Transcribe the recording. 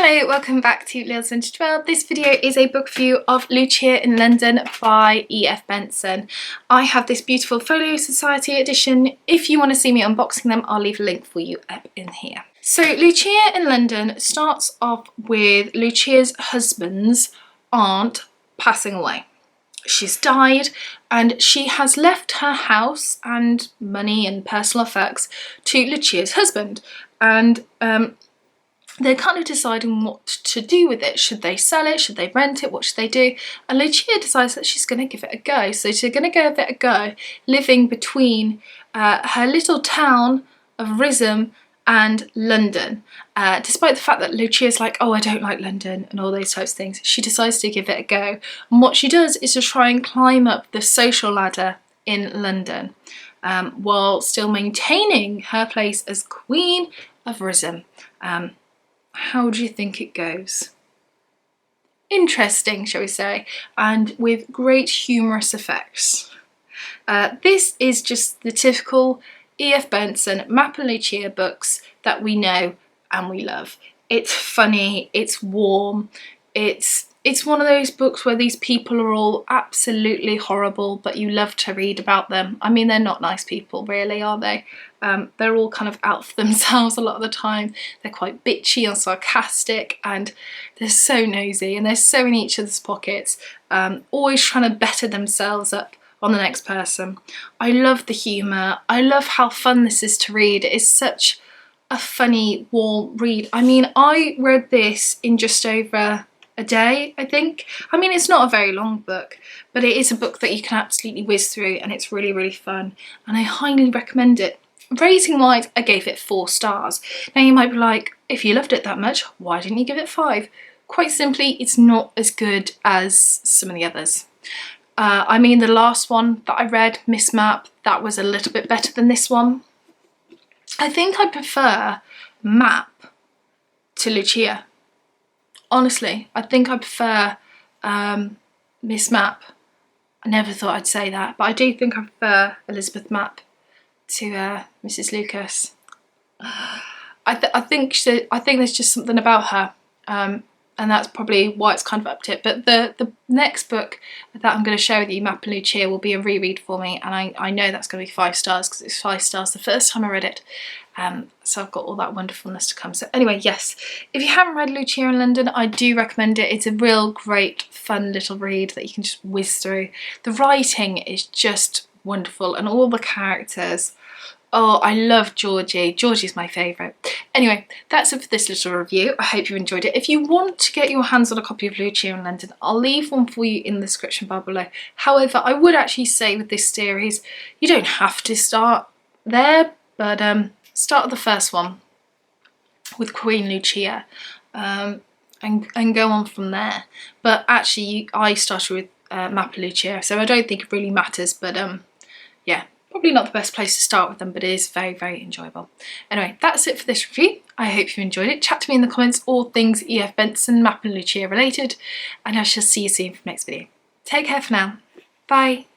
Hello, welcome back to Lil's Vintage World. This video is a book review of Lucia in London by E.F. Benson. I have this beautiful Folio Society edition. If you want to see me unboxing them, I'll leave a link for you up in here. So Lucia in London starts off with Lucia's husband's aunt passing away. She's died and she has left her house and money and personal effects to Lucia's husband, and they're kind of deciding what to do with it. Should they sell it? Should they rent it? What should they do? And Lucia decides that she's going to give it a go. So she's going to give it a go, living between her little town of Rhythm and London. Despite the fact that Lucia's like, oh, I don't like London and all those types of things, she decides to give it a go. And what she does is to try and climb up the social ladder in London, while still maintaining her place as Queen of Rhythm. How do you think it goes? Interesting, shall we say, and with great humorous effects. This is just the typical E.F. Benson Map and Lucia books that we know and we love. It's funny, it's warm, it's one of those books where these people are all absolutely horrible, but you love to read about them. I mean, they're not nice people, really, are they? They're all kind of out for themselves a lot of the time. They're quite bitchy and sarcastic, and they're so nosy, and they're so in each other's pockets, always trying to better themselves up on the next person. I love the humour. I love how fun this is to read. It is such a funny, warm read. I mean, I read this in just over a day, I think. I mean, it's not a very long book, but it is a book that you can absolutely whiz through, and it's really, really fun, and I highly recommend it. Rating wise, I gave it 4 stars. Now you might be like, if you loved it that much, why didn't you give it 5? Quite simply, it's not as good as some of the others. I mean, the last one that I read, Miss Map, that was a little bit better than this one. I think I prefer Map to Lucia. Honestly, I think I prefer Miss Map. I never thought I'd say that, but I do think I prefer Elizabeth Map to Mrs. Lucas. I think there's just something about her, and that's probably why it's kind of upped it. But the next book that I'm going to share with you, Map and Lucia, will be a reread for me, and I know that's going to be 5 stars because it's 5 stars the first time I read it. So I've got all that wonderfulness to come. So anyway, yes, if you haven't read Lucia in London, I do recommend it. It's a real great, fun little read that you can just whiz through. The writing is just wonderful, and all the characters. Oh, I love Georgie. Georgie's my favourite. Anyway, that's it for this little review. I hope you enjoyed it. If you want to get your hands on a copy of Lucia in London, I'll leave one for you in the description bar below. However, I would actually say with this series, you don't have to start there, but start the first one with Queen Lucia, and go on from there. But actually, I started with Map and Lucia, so I don't think it really matters, but yeah. Probably not the best place to start with them, but it is very, very enjoyable. Anyway, that's it for this review. I hope you enjoyed it. Chat to me in the comments, all things E.F. Benson, Map and Lucia related, and I shall see you soon for the next video. Take care for now. Bye.